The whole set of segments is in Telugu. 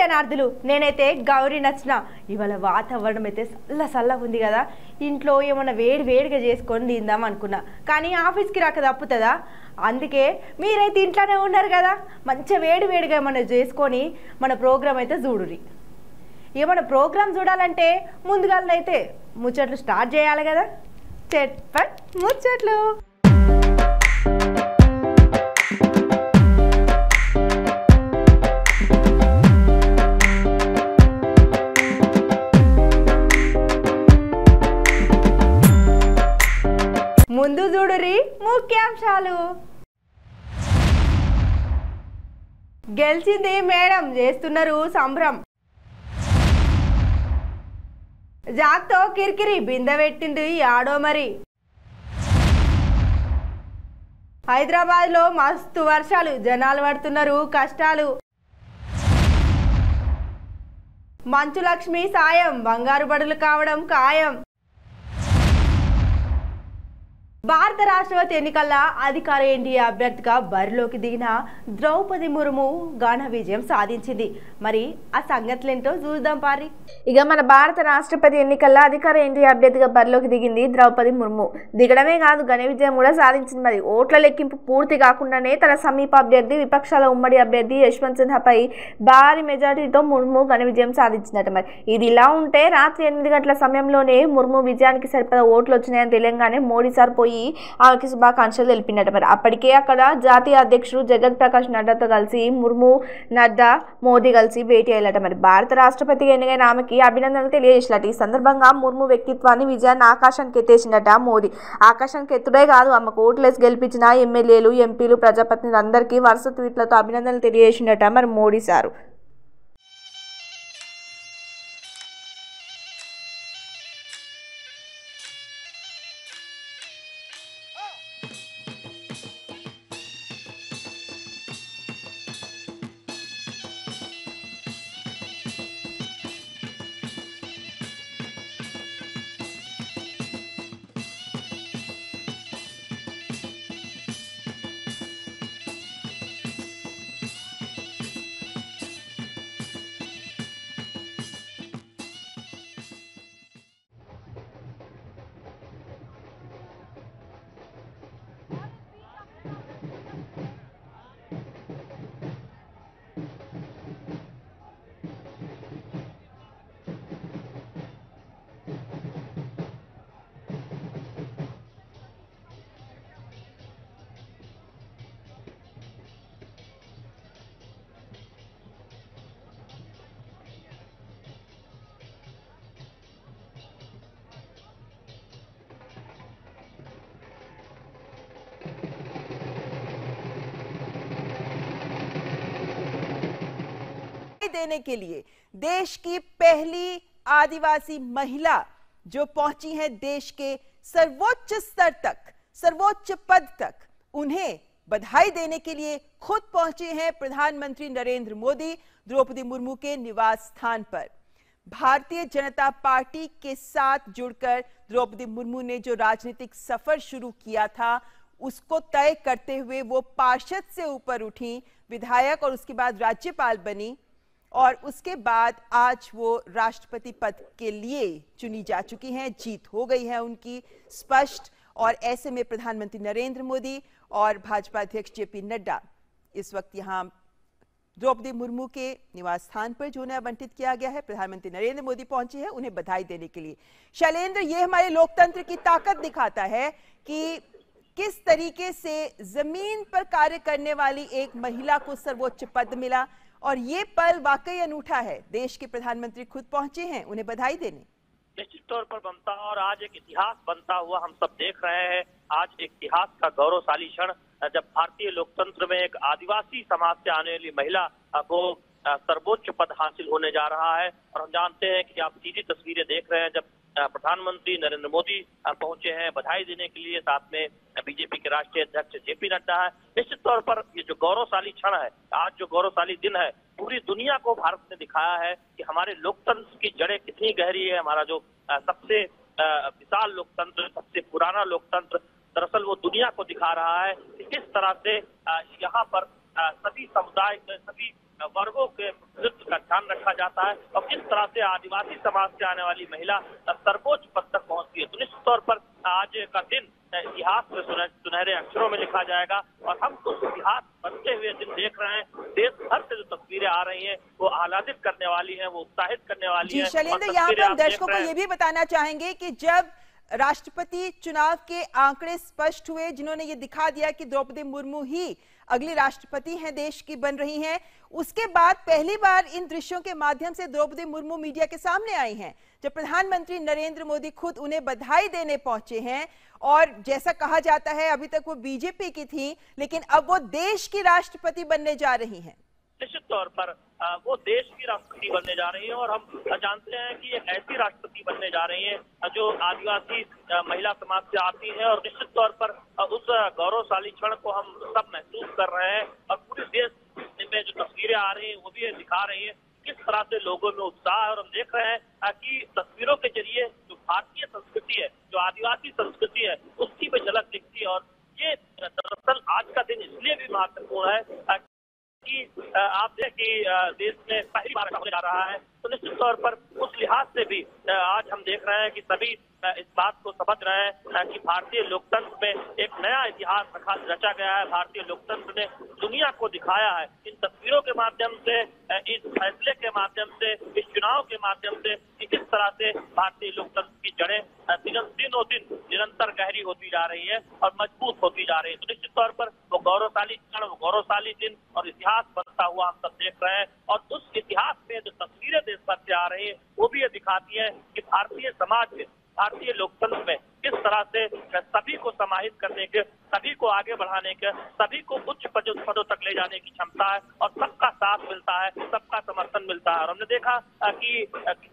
శనార్థులు నేనైతే గౌరీ నచ్చిన ఇవాళ వాతావరణం అయితే చల్లగా ఉంది కదా ఇంట్లో ఏమన్నా వేడిగా చేసుకొని తిందాం అనుకున్నా కానీ ఆఫీస్కి రాక తప్పుతుందా అందుకే మీరైతే ఇంట్లోనే ఉన్నారు కదా మంచిగా వేడిగా ఏమన్నా చేసుకొని మన ప్రోగ్రామ్ అయితే చూడురి ఏమన్నా ప్రోగ్రామ్ చూడాలంటే ముందుగాలైతే ముచ్చట్లు స్టార్ట్ చేయాలి కదా చట్పట్ ముచ్చట్లు ముందు చూడురి ముఖ్యాంశాలు గెలిచింది మేడం చేస్తున్నారు సంబరం జాగ్తో కిరికిరి బిందె పెట్టింది ఆడో మరి హైదరాబాద్ లో మస్తు వర్షాలు జనాలు పడుతున్నారు కష్టాలు మంచు లక్ష్మి సాయం బంగారు బడులు కావడం ఖాయం భారత రాష్ట్రపతి ఎన్నికల్లో అధికార ఎన్డీఏ అభ్యర్థిగా బరిలోకి దిగిన ద్రౌపది ముర్ము ఘన విజయం సాధించింది మరి ఆ సంగతులేంటో చూద్దాం పారి ఇక మన భారత రాష్ట్రపతి ఎన్నికల్లో అధికార ఎన్డీఏ అభ్యర్థిగా బరిలోకి దిగింది ద్రౌపది ముర్ము దిగడమే కాదు ఘన విజయం కూడా సాధించింది మరి ఓట్ల లెక్కింపు పూర్తి కాకుండానే తన సమీప అభ్యర్థి విపక్షాల ఉమ్మడి అభ్యర్థి యశ్వంత్ సిన్హాపై భారీ మెజారిటీతో ముర్ము ఘన విజయం సాధించిందట మరి ఇది ఇలా ఉంటే రాత్రి 8 గంటల సమయంలోనే ముర్ము విజయానికి సరిపడా ఓట్లు వచ్చినాయని తెలియగానే మోడీ సార్ పోయి ఆమెకి శుభాకాంక్షలు తెలిపినట మరి అప్పటికే అక్కడ జాతీయ అధ్యక్షుడు జగత్ ప్రకాష్ నడ్డాతో కలిసి ముర్ము నడ్డా మోదీ కలిసి భేటీ అయ్యాలట మరి భారత రాష్ట్రపతిగా ఎన్నికైన ఆమెకి అభినందనలు తెలియజేసినట్టు ఈ సందర్భంగా ముర్ము వ్యక్తిత్వాన్ని విజయాన్ని ఆకాశానికి ఎత్తేసిందట మోదీ ఆకాశానికి ఎత్తుడే కాదు ఆమెకు ఓట్లేసి గెలిపించిన ఎమ్మెల్యేలు ఎంపీలు ప్రజాప్రతినిధులు అందరికీ వరుస ట్వీట్లతో అభినందనలు తెలియజేసిందట మరి మోడీ సారు देने के लिए देश की पहली आदिवासी महिला जो पहुंची है देश के सर्वोच्च स्तर तक सर्वोच्च पद तक उन्हें बधाई देने के लिए खुद पहुंचे हैं प्रधानमंत्री नरेंद्र मोदी द्रौपदी मुर्मू के निवास स्थान पर। भारतीय जनता पार्टी के साथ जुड़कर द्रौपदी मुर्मू ने जो राजनीतिक सफर शुरू किया था उसको तय करते हुए वो पार्षद से ऊपर उठी, विधायक और उसके बाद राज्यपाल बनी और उसके बाद आज वो राष्ट्रपति पद के लिए चुनी जा चुकी हैं। जीत हो गई है उनकी स्पष्ट और ऐसे में प्रधानमंत्री नरेंद्र मोदी और भाजपा अध्यक्ष जेपी नड्डा इस वक्त यहाँ द्रौपदी मुर्मू के निवास स्थान पर जो उन्हें आवंटित किया गया है प्रधानमंत्री नरेंद्र मोदी पहुंचे हैं उन्हें बधाई देने के लिए। शैलेंद्र, ये हमारे लोकतंत्र की ताकत दिखाता है कि किस तरीके से जमीन पर कार्य करने वाली एक महिला को सर्वोच्च पद मिला और ये पल वाकई अनूठा है। देश के प्रधानमंत्री खुद पहुंचे हैं उन्हें बधाई देने। निश्चित तौर पर बनता और आज एक इतिहास बनता हुआ हम सब देख रहे हैं। आज एक इतिहास का गौरवशाली क्षण जब भारतीय लोकतंत्र में एक आदिवासी समाज से आने वाली महिला को सर्वोच्च पद हासिल होने जा रहा है। और हम जानते हैं कि आप सीधी तस्वीरें देख रहे हैं जब प्रधानमंत्री नरेंद्र मोदी पहुंचे हैं बधाई देने के लिए, साथ में बीजेपी के राष्ट्रीय अध्यक्ष जेपी नड्डा है। निश्चित तौर पर ये जो गौरवशाली क्षण है, आज जो गौरवशाली दिन है, पूरी दुनिया को भारत ने दिखाया है कि हमारे लोकतंत्र की जड़ें कितनी गहरी है। हमारा जो सबसे विशाल लोकतंत्र, सबसे पुराना लोकतंत्र, दरअसल वो दुनिया को दिखा रहा है कि किस तरह से यहाँ पर सभी समुदाय, सभी वर्गों के प्रतिनिधित्व का ध्यान रखा जाता है और किस तरह से आदिवासी समाज से आने वाली महिला सर्वोच्च पद तक पहुंचती है। तो निश्चित तौर पर आज का दिन इतिहास में सुनहरे अक्षरों में लिखा जाएगा और हम उस इतिहास बनते हुए दिन देख रहे हैं। देश भर से जो तस्वीरें आ रही हैं वो आह्लादित करने वाली हैं, वो उत्साहित करने वाली हैं। जी शैलेंद्र, यहाँ पर हम दर्शकों को ये भी बताना चाहेंगे कि जब राष्ट्रपति चुनाव के आंकड़े स्पष्ट हुए जिन्होंने ये दिखा दिया कि द्रौपदी मुर्मू ही अगली राष्ट्रपति हैं देश की बन रही हैं, उसके बाद पहली बार इन दृश्यों के माध्यम से द्रौपदी मुर्मू मीडिया के सामने आई हैं जब प्रधानमंत्री नरेंद्र मोदी खुद उन्हें बधाई देने पहुंचे हैं। और जैसा कहा जाता है अभी तक वो बीजेपी की थी, लेकिन अब वो देश की राष्ट्रपति बनने जा रही हैं। निश्चित तौर पर वो देश की राष्ट्रपति बनने जा रही हैं और हम जानते हैं कि एक ऐसी राष्ट्रपति बनने जा रही हैं जो आदिवासी महिला समाज से आती है और निश्चित तौर पर उस गौरवशाली क्षण को हम सब महसूस कर रहे हैं और पूरे देश में जो तस्वीरें आ रही हैं वो भी दिखा रही है किस तरह से लोगों में उत्साह है। और हम देख रहे हैं कि तस्वीरों के जरिए जो भारतीय संस्कृति है, जो आदिवासी संस्कृति है, उसकी भी झलक दिखती है। और ये दरअसल आज का दिन इसलिए भी महत्वपूर्ण है कि आप देखें कि देश में पहली बार होने जा रहा है, तो निश्चित तौर पर उस लिहाज से भी आज हम देख रहे हैं कि सभी इस बात को समझ रहे हैं कि भारतीय लोकतंत्र में एक नया इतिहास रचा गया है। भारतीय लोकतंत्र ने दुनिया को दिखाया है इन तस्वीरों के माध्यम से, इस फैसले के माध्यम से, इस चुनाव के माध्यम से कि किस तरह से भारतीय लोकतंत्र की जड़ें दिनों दिन निरंतर गहरी होती जा रही है और मजबूत होती जा रही है। तो निश्चित तौर पर वो गौरवशाली क्षण, वो गौरवशाली दिन और इतिहास बनता हुआ हम सब देख रहे हैं। और उस इतिहास में जो तस्वीरें देश भर से आ रही है वो भी ये दिखाती है कि भारतीय समाज में, भारतीय लोकतंत्र में किस तरह से सभी को समाहित करने के, सभी को आगे बढ़ाने के, सभी को उच्च पदों तक ले जाने की क्षमता है और सबका साथ मिलता है, सबका समर्थन मिलता है। और हमने देखा कि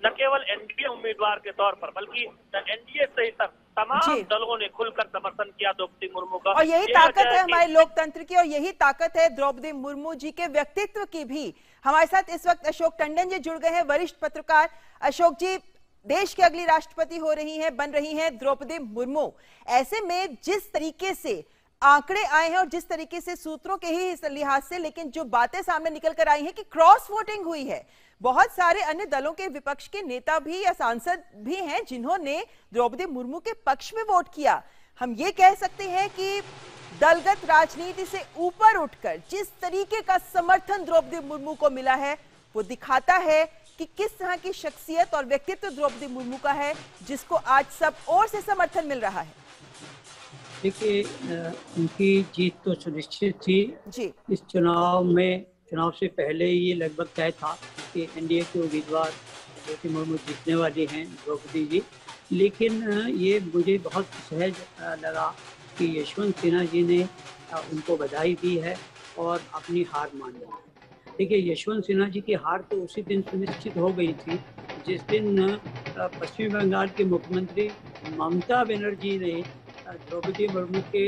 न केवल एनडीए उम्मीदवार के तौर पर बल्कि एनडीए सहित तमाम दलों ने खुलकर समर्थन किया द्रौपदी मुर्मू का। और यही ताकत है हमारे लोकतंत्र की और यही ताकत है द्रौपदी मुर्मू जी के व्यक्तित्व की भी। हमारे साथ इस वक्त अशोक टंडन जी जुड़ गए हैं, वरिष्ठ पत्रकार। अशोक जी, देश की अगली राष्ट्रपति हो रही हैं, बन रही हैं द्रौपदी मुर्मू। ऐसे में जिस तरीके से आंकड़े आए हैं और जिस तरीके से सूत्रों के ही लिहाज से, लेकिन जो बातें सामने निकल कर आई हैं कि क्रॉस वोटिंग हुई है, बहुत सारे अन्य दलों के विपक्ष के नेता भी या सांसद भी हैं जिन्होंने द्रौपदी मुर्मू के पक्ष में वोट किया। हम ये कह सकते हैं कि दलगत राजनीति से ऊपर उठकर जिस तरीके का समर्थन द्रौपदी मुर्मू को मिला है वो दिखाता है कि किस तरह की शख्सियत और व्यक्तित्व द्रौपदी मुर्मू का है जिसको आज सब ओर से समर्थन मिल रहा है। देखिए, उनकी जीत तो सुनिश्चित थी जी। इस चुनाव से पहले ये लगभग तय था कि एनडीए के उम्मीदवार द्रौपदी मुर्मू जीतने वाली हैं, द्रौपदी जी। लेकिन ये मुझे बहुत सहज लगा कि यशवंत सिन्हा जी ने उनको बधाई दी है और अपनी हार मान ली। देखिए, यशवंत सिन्हा जी की हार तो उसी दिन सुनिश्चित हो गई थी जिस दिन पश्चिम बंगाल के मुख्यमंत्री ममता बनर्जी ने द्रौपदी मुर्मू के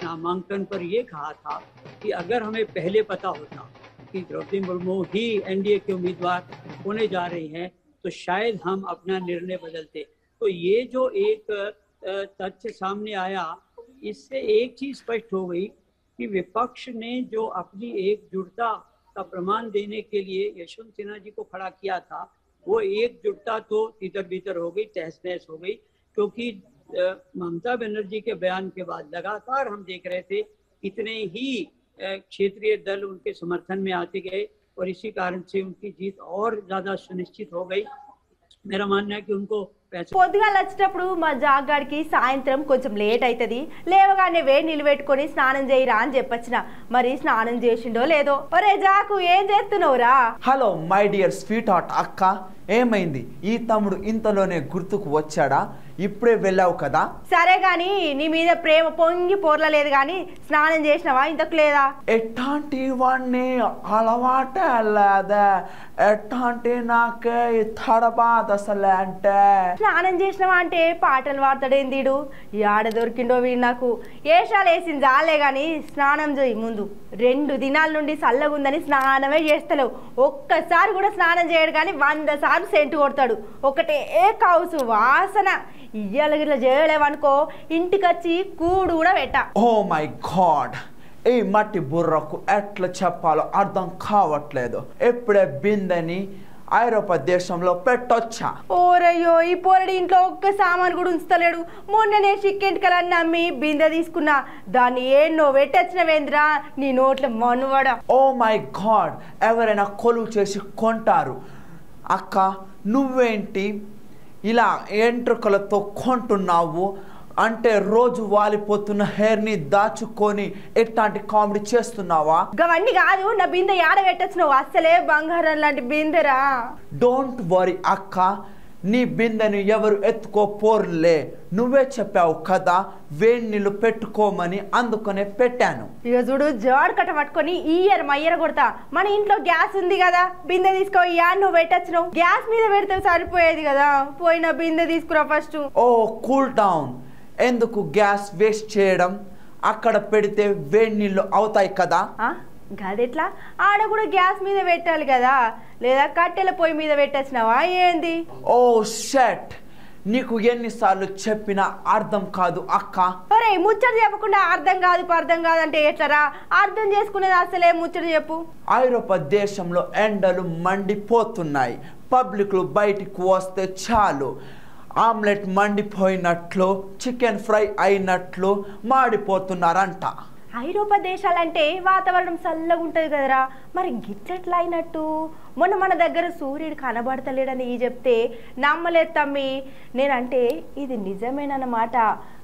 नामांकन पर ये कहा था कि अगर हमें पहले पता होता कि द्रौपदी मुर्मू ही एनडीए के उम्मीदवार होने जा रही हैं तो शायद हम अपना निर्णय बदलते। तो ये जो एक तथ्य सामने आया, इससे एक चीज स्पष्ट हो गई कि विपक्ष ने जो अपनी एकजुटता का प्रमाण देने के लिए यशवंत सिन्हा जी को खड़ा किया था, वो एकजुटता तो तितर बितर हो गई, तहस नहस हो गई। क्योंकि ममता बनर्जी के बयान के बाद लगातार हम देख रहे थे कितने ही क्षेत्रीय दल उनके समर्थन में आते गए और इसी कारण से उनकी जीत और ज्यादा सुनिश्चित हो गई। मेरा मानना है कि उनको పొద్దుగాల వచ్చేటప్పుడు మా జాగాడికి సాయంత్రం కొంచెం లేట్ అవుతుంది, లేవగానే వేడి నీళ్ళు పెట్టుకొని స్నానం చేయరా అని చెప్పొచ్చిన. మరి స్నానం చేసిండో లేదో. ఒరే జాకు, ఏం చేస్తున్నావురా? Hello my dear sweet heart అక్క, ఏమైంది? ఈ తమ్ముడు ఇంతలోనే గుర్తుకు వచ్చాడా? ఇప్పుడే వెళ్ళావు కదా. సరే గాని నీ మీద ప్రేమ పొంగి పొర్లలేదు గాని స్నానం చేసినవా ఇంతకు లేదా? ఎట్లాంటి వాడిని అలవాటే అల్లాదా, ఎట్లాంటి నాకే తడబాద అసలే అంటే. స్నానం చేసినవా అంటే పాటలు పాడతాడేందీడు, యాడ దొరికిండో వీడు నాకు. ఏషాలు వేసింది జాలే గాని స్నానం చేయి ముందు. 2 దినాల నుండి చల్లగుందని స్నానమే చేస్తలేవు. ఒక్కసారి కూడా స్నానం చేయడు కానీ 100 సార్లు సెంటు కొడతాడు. ఒకటే కౌసు వాసన. ఇయ్యాల గిట్లా చేయలేవనుకో ఇంటికి వచ్చి కూడు కూడా పెట్ట. ఓ మై గాడ్, ఈ మట్టి బుర్రకు ఎట్లా చెప్పాలో అర్థం కావట్లేదు. ఎప్పుడే బిందెని ఐరోపా దేశంలో పెట్టొచ్చా? ఓరయ్యో, ఈ పోరడి ఇంట్లో ఒక్క సామాన్ కూడా ఉంచుతలేడు. మొన్ననే చిక్కెంటికలన్నీ అమ్మి బిందె తీసుకున్నా, దాన్ని ఏన్నో పెట్టొచ్చినవేంద్రా నీ నోట్ల మనువడ. ఓ మై గాడ్, ఎవరైనా కొలువు చేసి కొంటారు. అక్క నువ్వేంటి ఇలా ఎంట్రుకలతో కొంటున్నావు? అంటే రోజు వాలిపోతున్న హెయిర్ ని దాచుకొని ఎట్లాంటి కామెడీ చేస్తున్నావా? గవన్నీ కాదు, నా బిందె యాడ పెట్టొచ్చినావు, అస్సలే బంగారం లాంటి బిందెరా. డోంట్ వరీ అక్క, నీ బిందెను ఎవరు ఎత్తుకోపోర్లే. నువ్వే చెప్పావు కదా వేడి నీళ్ళు పెట్టుకోమని, అందుకనే పెట్టాను. ఇక చూడు, జాడ్ కట్ట పట్టుకొని ఇయర్ మయ్యర కొడతా. మన ఇంట్లో గ్యాస్ ఉంది కదా, బిందె తీసుకో. నువ్వు పెట్టొచ్చినావు, గ్యాస్ మీద పెడితే సరిపోయేది కదా. పోయిన బిందె తీసుకురా ఫస్ట్. ఓ కూల్ డౌన్, ఎందుకు గ్యాస్ వేస్ట్ చేయడం? అక్కడ పెడితే వేడి నీళ్ళు అవుతాయి కదా. గదెట్లా? ఆడ కూడా గ్యాస్ మీద పెట్టాలి కదా, లేదా కట్టెల పొయ్యి మీద పెట్టొచ్చినావా ఏంది? ఓ షట్, నీకు ఎన్నిసార్లు చెప్పినా అర్థం కాదు అక్క. ఒరే, ముచ్చట చెప్పకుండా అర్థం కాదు అంటే ఎట్లరా? అర్థం చేసుకునేది అసలే ముచ్చట చెప్పు. ఐరోపా దేశంలో ఎండలు మండిపోతున్నాయి. పబ్లిక్లు బయటికి వస్తే చాలు ఆమ్లెట్ మండిపోయినట్లు, చికెన్ ఫ్రై అయినట్లు మాడిపోతున్నారంట. ఐరోపా దేశాలంటే వాతావరణం చల్లగా ఉంటుంది కదరా, మరి గిట్లెట్లా అయినట్టు? మొన్న మన దగ్గర సూర్యుడు కనబడతలేడని చెప్తే నమ్మలేదు తమ్మి. నేనంటే ఇది నిజమేనన్నమాట.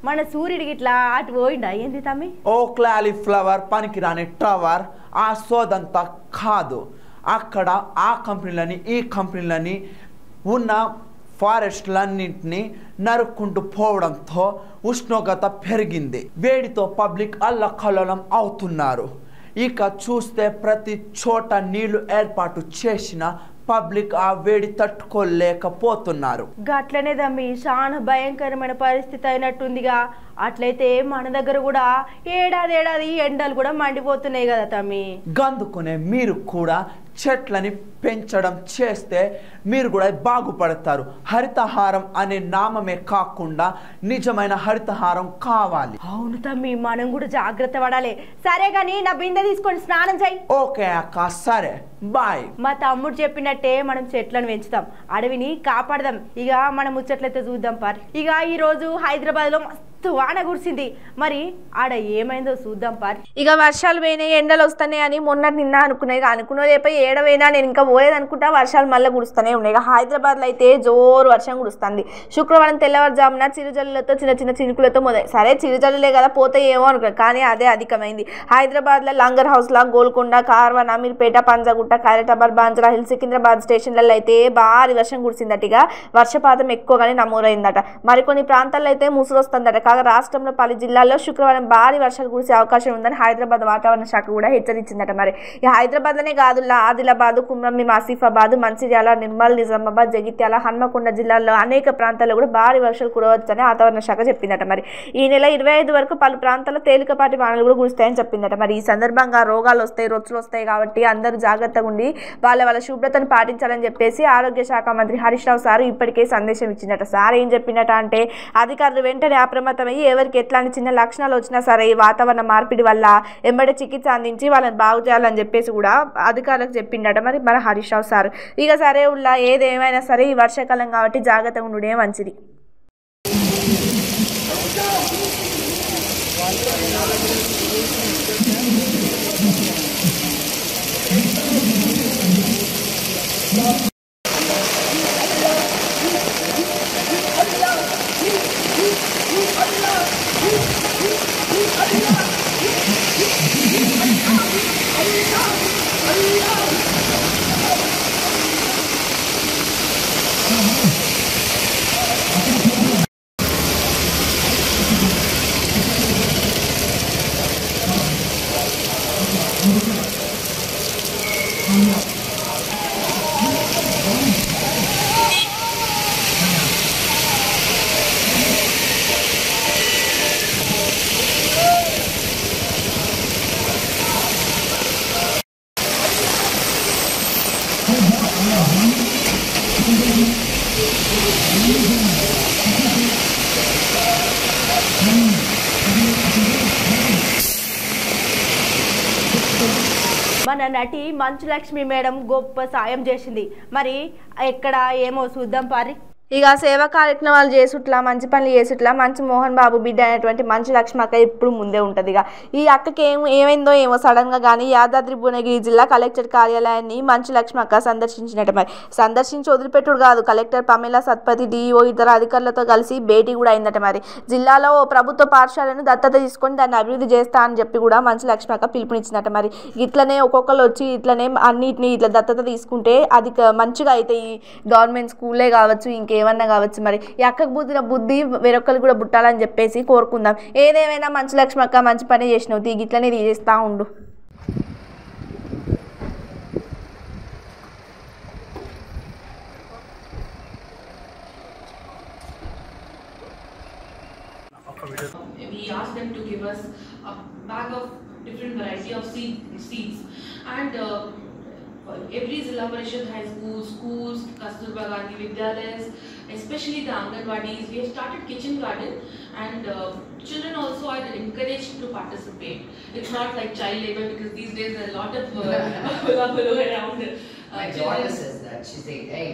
మన సూర్యుడికి ఇట్లా అటు పోయిండా ఏంది తమ్మి? ఓ క్లాలీఫ్లవర్ పనికిరాని టవర్, ఆ సోదంతా కాదు. అక్కడ ఆ కంపెనీలని ఈ కంపెనీలని ఉన్న ఫారెస్ట్లన్నింటినీ నరుక్కుంటూ పోవడంతో ఉష్ణోగ్రత పెరిగింది. వేడితో పబ్లిక్ అల్లకల్లోలం అవుతున్నారు. ఇక చూస్తే ప్రతి చోట నీళ్లు ఏర్పాటు చేసిన పబ్లిక్ ఆ వేడి తట్టుకోలేకపోతున్నారు. గట్లనే తమ్మి, చాలా భయంకరమైన పరిస్థితి అయినట్టుందిగా. అట్లయితే మన దగ్గర కూడా ఏడాది ఎండలు కూడా మండిపోతున్నాయి కదా తమ్మి. గందుకునే మీరు కూడా చెట్లని పెంచడం చేస్తే మీరు కూడా బాగుపడతారు. హరితహారం అనే నామమే కాకుండా నిజమైన హరితహారం కావాలి. అవును తమ్మి, మనం కూడా జాగ్రత్త పడాలి. సరే గాని నా బిందె తీసుకొని స్నానం చేయి. ఓకే అక్క, సరే బాయ్. మా తమ్ముడు చెప్పినట్టే మనం చెట్లను పెంచుతాం, అడవిని కాపాడదాం. ఇక మనం ముచ్చట్లయితే చూద్దాం పారి. ఇక ఈ రోజు హైదరాబాద్ లో వాన కురిసింది, మరి ఆడ ఏమైందో చూద్దాం పారి. ఇక వర్షాలు పోయినాయి, ఎండలు వస్తున్నాయి అని మొన్న నిన్న అనుకున్నా రేపు ఏడవైనా నేను ఇంకా పోయేది అనుకుంటా. వర్షాలు మళ్ళీ కురుస్తూనే ఉన్నాయి. ఇక హైదరాబాద్ లో అయితే జోరు వర్షం కురుస్తుంది. శుక్రవారం తెల్లవారుజామున చిరుజల్లులతో చిన్న చినుకులతో మొదలై, సరే చిరుజల్లులే కదా పోతాయేమో అనుకున్నాను, కానీ అదే అధికమైంది. హైదరాబాద్ లో లంగర్ హౌస్ లా, గోల్కొండ, కార్వాన్, అమీర్పేట, పంజాగుట్ట, ఖైరతాబాద్, బాంజరా హిల్స్, సికింద్రాబాద్ స్టేషన్లలో అయితే భారీ వర్షం కురిసిందట. ఇక వర్షపాతం ఎక్కువగానే నమోదైందట. మరికొన్ని ప్రాంతాల్లో అయితే ముసురు వస్తుందట. రాష్ట్రంలో పలు జిల్లాల్లో శుక్రవారం భారీ వర్షాలు కురిసే అవకాశం ఉందని హైదరాబాద్ వాతావరణ శాఖ కూడా హెచ్చరించిందట. మరి ఈ హైదరాబాద్ లోనే కాదు, ఆదిలాబాద్, కుమ్రంభీం, ఆసిఫాబాద్, మంచిర్యాల, నిర్మల్, నిజామాబాద్, జగిత్యాల, హన్మకొండ జిల్లాల్లో అనేక ప్రాంతాల్లో కూడా భారీ వర్షాలు కురవచ్చని వాతావరణ శాఖ చెప్పిందట. మరి ఈ నెల 25 వరకు పలు ప్రాంతాల్లో తేలికపాటి వానలు కూడా కురుస్తాయని చెప్పిందట. మరి ఈ సందర్భంగా రోగాలు వస్తాయి, రొచ్చులు వస్తాయి కాబట్టి అందరూ జాగ్రత్తగా ఉండి వాళ్ళ శుభ్రతను పాటించాలని చెప్పేసి ఆరోగ్య శాఖ మంత్రి హరీష్ రావు సార్ ఇప్పటికే సందేశం ఇచ్చిందట. సార్ ఏం చెప్పినట అంటే, అధికారులు వెంటనే అప్రమత్తమై ఎవరికి ఎట్లాంటి చిన్న లక్షణాలు వచ్చినా సరే ఈ వాతావరణ మార్పిడి వల్ల ఎంబడే చికిత్స అందించి వాళ్ళని బాగు చేయాలని చెప్పేసి కూడా అధికారులకు చెప్పిండట మన హరీష్ రావు సార్. ఇక సరే ఉల్లా ఏదేమైనా సరే ఈ వర్షాకాలం కాబట్టి జాగ్రత్తగా ఉండడే మంచిది. మన నటి మంచు లక్ష్మి మేడం గొప్ప సాయం చేసింది. మరి ఎక్కడ ఏమో చూద్దాం పారి. ఇక సేవా కార్యక్రమాలు చేసుట్లా మంచి పనులు చేసుట్లా మంచి మోహన్ బాబు బిడ్డ అనేటువంటి మంచు లక్ష్మి అక్క ఇప్పుడు ముందే ఉంటుంది. ఇక ఈ అక్కకి ఏమైందో ఏమో సడన్గా కానీ యాదాద్రి భువనగిరి జిల్లా కలెక్టర్ కార్యాలయాన్ని మంచు లక్ష్మి అక్క సందర్శించినట్టు. మరి సందర్శించి వదిలిపెట్టుడు కాదు, కలెక్టర్ పమేలా సత్పతి డిఓ ఇతర అధికారులతో కలిసి భేటీ కూడా అయిందట. మరి జిల్లాలో ప్రభుత్వ పాఠశాలను దత్తత తీసుకొని దాన్ని అభివృద్ధి చేస్తా అని చెప్పి కూడా మంచు లక్ష్మి అక్క పిలుపునిచ్చినట్ట. మరి ఇట్లనే ఒక్కొక్కరు వచ్చి ఇట్లనే అన్నిటిని ఇట్లా దత్తత తీసుకుంటే అది మంచిగా అయితే ఈ గవర్నమెంట్ స్కూలే కావచ్చు ఇంకేమన్నా కావచ్చు. మరి ఈ అక్కకు బుద్ధిన బుద్ధి వేరొక్కరు కూడా పుట్టాలని చెప్పేసి కోరుకుందాం. ఏదేమైనా మంచు లక్ష్మి అక్క మంచి పని చేసినావు, ఇట్లనే తీసేస్తా ఉండు. We asked them to give us a bag of different variety of seeds and every Zilla Parishad high schools, Kasturba Gandhi Vidyalayas, especially the Anganwadis, we have started kitchen garden and children also are encouraged to participate. It's not like child labor because these days there are a lot of hula around. My daughter says that. She says, hey,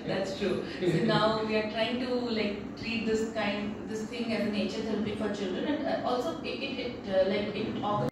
that's true. So now we are trying to like treat this thing as a nature therapy for children and also it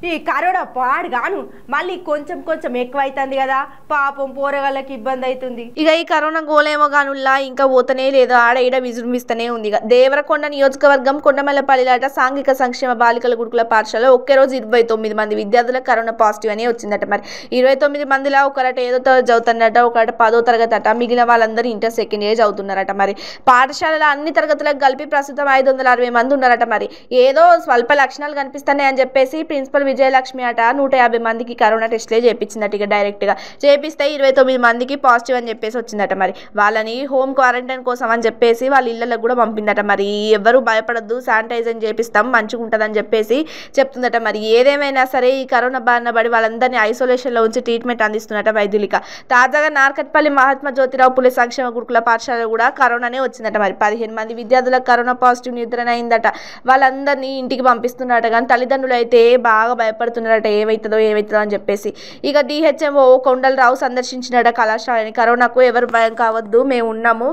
ఈ కరోనా పాడుగాను మళ్ళీ కొంచెం కొంచెం ఎక్కువైతుంది కదా, పాపం పోరగాళ్ళకి ఇబ్బంది అవుతుంది. ఇక ఈ కరోనా గోలేమో గానుల్లా ఇంకా పోతనే లేదు, ఆడ ఈడ విజృంభిస్తూనే ఉంది. ఇక దేవరకొండ నియోజకవర్గం కొండమల్లపల్లిలాట సాంఘిక సంక్షేమ బాలికల గురుకుల పాఠశాల ఒకే రోజు 29 మంది విద్యార్థులకు కరోనా పాజిటివ్ అని వచ్చిందట. మరి 29 మందిలో ఒకరట ఏదో చదువుతున్నట, ఒకరట 10వ తరగతి అట, మిగిలిన వాళ్ళందరూ ఇంటర్ సెకండ్ ఇయర్ చదువుతున్నారట. మరి పాఠశాలలో అన్ని తరగతులకు కలిపి ప్రస్తుతం 560 మంది ఉన్నారట. మరి ఏదో స్వల్ప లక్షణాలు కనిపిస్తున్నాయి అని చెప్పేసి ప్రిన్సిపల్ విజయలక్ష్మి అట 150 మందికి కరోనా టెస్ట్లే చేయించిందట. ఇక డైరెక్ట్గా చేపిస్తే 29 మందికి పాజిటివ్ అని చెప్పేసి వచ్చిందట. మరి వాళ్ళని హోమ్ క్వారంటైన్ కోసం అని చెప్పేసి వాళ్ళ ఇళ్ళకి కూడా పంపిందట. మరి ఎవరు భయపడద్దు, శానిటైజర్ చేపిస్తాం మంచిగా ఉంటుందని చెప్పేసి చెప్తుందట. మరి ఏదేమైనా సరే ఈ కరోనా బారిన పడి వాళ్ళందరినీ ఐసోలేషన్లో ఉంచి ట్రీట్మెంట్ అందిస్తున్నట వైద్యులిక. తాజాగా నార్కట్పల్లి మహాత్మా జ్యోతిరావు పులే సంక్షేమ గురుకుల పాఠశాల కూడా కరోనానే వచ్చిందట. మరి 15 మంది విద్యార్థులకు కరోనా పాజిటివ్ నిర్ధారణ అయిందట. వాళ్ళందరినీ ఇంటికి పంపిస్తున్నట. కానీ తల్లిదండ్రులు అయితే బాగా భయపడుతున్నారట ఏమవుతుందో అని చెప్పేసి. ఇక డిహెచ్ఎంఓ కొండలరావు సందర్శించినట కళాశాలని. కరోనాకు ఎవరు భయం కావద్దు, మేము ఉన్నాము,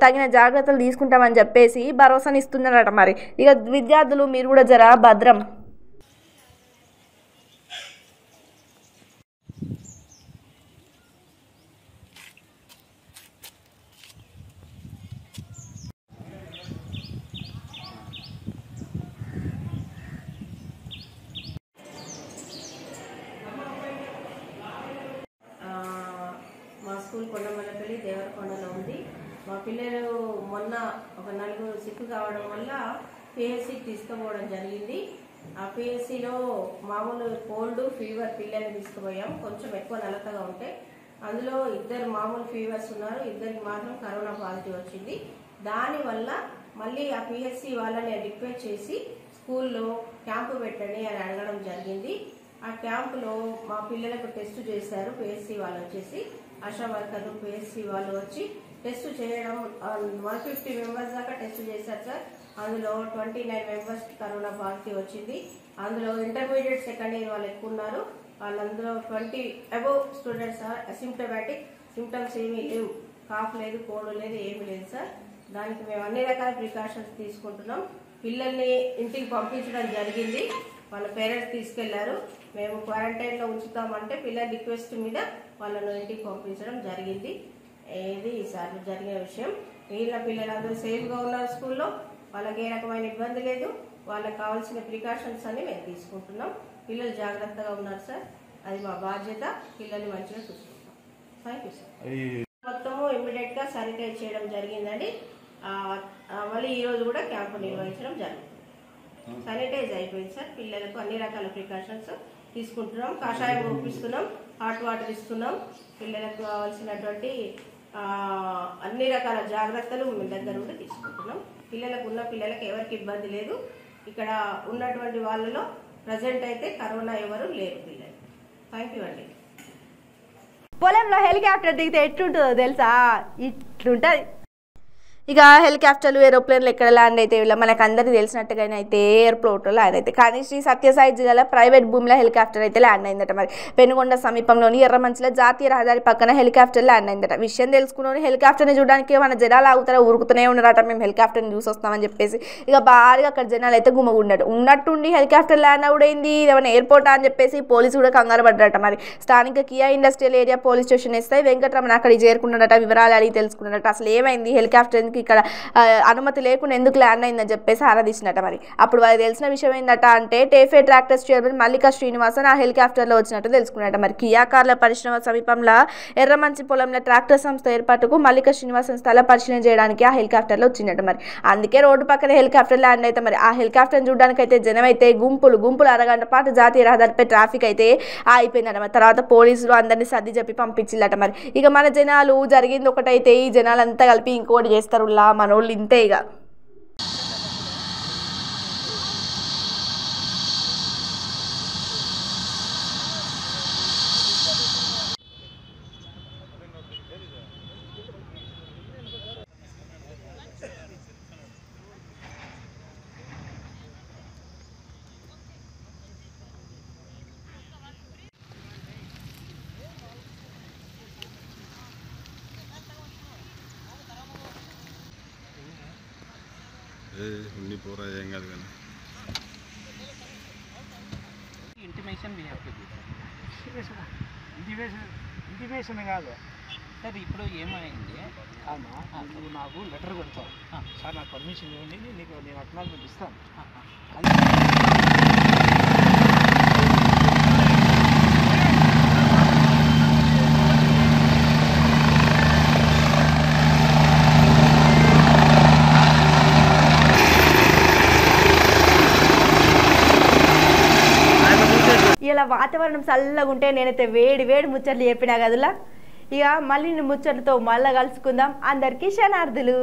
తగిన జాగ్రత్తలు తీసుకుంటామని చెప్పేసి భరోసానిస్తున్నారట. మరి ఇక విద్యార్థులు మీరు కూడా జర భద్రం. స్కూల్ కొండమల్లపల్లి దేవరకొండలో ఉంది. మా పిల్లలు మొన్న ఒక 4 సిక్కు కావడం వల్ల పిహెచ్సికి తీసుకుపోవడం జరిగింది. ఆ పిహెచ్సిలో మామూలు కోల్డ్ ఫీవర్ పిల్లల్ని తీసుకుపోయాం, కొంచెం ఎక్కువ నలతగా ఉంటే. అందులో 2 మామూలు ఫీవర్స్ ఉన్నారు, 2కి మాత్రం కరోనా పాజిటివ్ వచ్చింది. దానివల్ల మళ్ళీ ఆ పిహెచ్సి వాళ్ళని రిక్వెస్ట్ చేసి స్కూల్లో క్యాంపు పెట్టండి అని అడగడం జరిగింది. ఆ క్యాంపులో మా పిల్లలకు టెస్ట్ చేశారు. పిహెచ్సి వాళ్ళు వచ్చేసి ఆశా వర్కర్లు పిహెచ్సి వాళ్ళు వచ్చి టెస్ట్ చేయడం 150 మెంబర్స్ దాకా టెస్ట్ చేశారు సార్. అందులో 29 మెంబర్స్ కరోనా పాజిటివ్ వచ్చింది. అందులో ఇంటర్మీడియట్ సెకండ్ ఇయర్ వాళ్ళు ఎక్కువ ఉన్నారు. వాళ్ళందరూ 20 above students are asymptomatic, symptoms ఏమీ లేవు, కాఫ్ లేదు, కోల్డ్ లేదు, ఏమీ లేదు సార్. దానికి మేము అన్ని రకాల ప్రికాషన్స్ తీసుకుంటున్నాం. పిల్లల్ని ఇంటికి పంపించడం జరిగింది, వాళ్ళ పేరెంట్స్ తీసుకెళ్లారు. మేము క్వారంటైన్లో ఉంచుతామంటే పిల్లల రిక్వెస్ట్ మీద వాళ్ళను ఇంటికి పంపించడం జరిగింది. ఇది ఈసారి జరిగిన విషయం. మిగిలిన పిల్లలందరూ సేఫ్గా ఉన్నారు స్కూల్లో, వాళ్ళకి ఏ రకమైన ఇబ్బంది లేదు. వాళ్ళకి కావాల్సిన ప్రికాషన్స్ అన్ని మేము తీసుకుంటున్నాం. పిల్లలు జాగ్రత్తగా ఉన్నారు సార్, అది మా బాధ్యత. పిల్లల్ని మంచిగా చూసుకుంటాం. Thank you sir. మొత్తము ఇమ్మీడియట్గా శానిటైజ్ చేయడం జరిగిందండి. మళ్ళీ ఈరోజు కూడా క్యాంపు నిర్వహించడం జరిగింది. శానిటైజ్ అయిపోయింది సార్. పిల్లలకు అన్ని రకాల ప్రికాషన్స్ తీసుకుంటున్నాం. కషాయం పంపిస్తున్నాం, హాట్ వాటర్ ఇస్తున్నాం. పిల్లలకు కావాల్సినటువంటి అన్ని రకాల జాగ్రత్తలు మీ దగ్గర ఉండి తీసుకుంటున్నాం. పిల్లలకు ఎవరికి ఇబ్బంది లేదు. ఇక్కడ ఉన్నటువంటి వాళ్ళలో ప్రజెంట్ అయితే కరోనా ఎవరు లేరు పిల్లలు. థ్యాంక్ యూ అండి. పొలంలో హెలికాప్టర్ దిగితే ఎట్లుంటుందో తెలుసా? ఇట్లుంటుంది. ఇక హెలికాప్టర్లు ఏరోప్లేన్లు ఎక్కడ ల్యాండ్ అయితే ఇలా మనకు అందరికీ తెలిసినట్టుగానే అయితే ఎయిర్పోర్ట్లో ల్యాండ్ అయితే కానీ శ్రీ సత్యసాయి జిల్లాలో ప్రైవేట్ భూమిలో హెలికాప్టర్ అయితే ల్యాండ్ అయిందట. మరి పెనుగొండ సమీపంలోని ఎర్రమంచిలో జాతీయ రహదారి పక్కన హెలికాప్టర్ ల్యాండ్ అయిందట. విషయం తెలుసుకుని హెలికాప్టర్ని చూడడానికి మన జనాలు ఆగుతారా ఊరుకుతూనే ఉన్నారట, మేము హెలికాప్టర్ని చూసి వస్తామని చెప్పేసి. ఇక భారీగా అక్కడ జనాలు అయితే గుమ్మగుండారు. ఉన్నట్టుండి హెలికాప్టర్ ల్యాండ్ అవుడైంది ఏమైనా ఎయిర్పోర్ట్ అని చెప్పేసి పోలీసు కూడా కంగారు పడ్డారట. మరి స్థానిక Kia industrial area police station SI Venkataramana అక్కడికి చేరుకున్నాడట. వివరాలు అడిగి తెలుసుకున్నాడట. అసలు ఏమైంది, హెలికాప్టర్ ఇక్కడ అనుమతి లేకుండా ఎందుకు ల్యాండ్ అయిందని చెప్పేసి ఆరాధించినట. మరి అప్పుడు వాళ్ళకి తెలిసిన విషయం ఏంటంట అంటే టేఫే ట్రాక్టర్స్ చైర్మన్ మల్లికా శ్రీనివాసన్ ఆ హెలికాప్టర్లో వచ్చినట్టు తెలుసుకున్నట. మరి కియా కార్ల పరిశ్రమ సమీపంలో ఎర్రమంచి పొలంలో ట్రాక్టర్ సంస్థ ఏర్పాటుకు మల్లికా శ్రీనివాసన్ స్థల పరిశీలన చేయడానికి ఆ హెలికాప్టర్లో వచ్చిందట. మరి అందుకే రోడ్డు పక్కన హెలికాప్టర్ ల్యాండ్ అయితే మరి ఆ హెలికాప్టర్ చూడడానికి అయితే జనం అయితే గుంపులు అరగంట పాటు జాతీయ రహదారిపై ట్రాఫిక్ అయితే అయిపోయిందట. మరి తర్వాత పోలీసులు అందరినీ సర్ది చెప్పి పంపించిల్లట. మరి ఇక మన జనాలు జరిగింది ఒకటైతే ఈ జనాలంతా కలిపి ఇంకోటి చేస్తారు మనోళ్ళు ఇంతే. ఇక ఉండిపోరా ఏం కాదు కానీ intimation we have to give intimation కాదు సార్. ఇప్పుడు ఏమైంది నువ్వు నాకు లెటర్ కొడతావు సార్, నాకు పర్మిషన్ ఇవ్వండి, నేను అక్నాలజ్మెంట్ ఇస్తాను. ఇలా వాతావరణం చల్లగా ఉంటే నేనైతే వేడి ముచ్చట్లు చెప్పినా కదలా. ఇక మళ్ళీ ముచ్చట్లతో మళ్ళీ కలుసుకుందాం. అందరికీ శనార్థులు.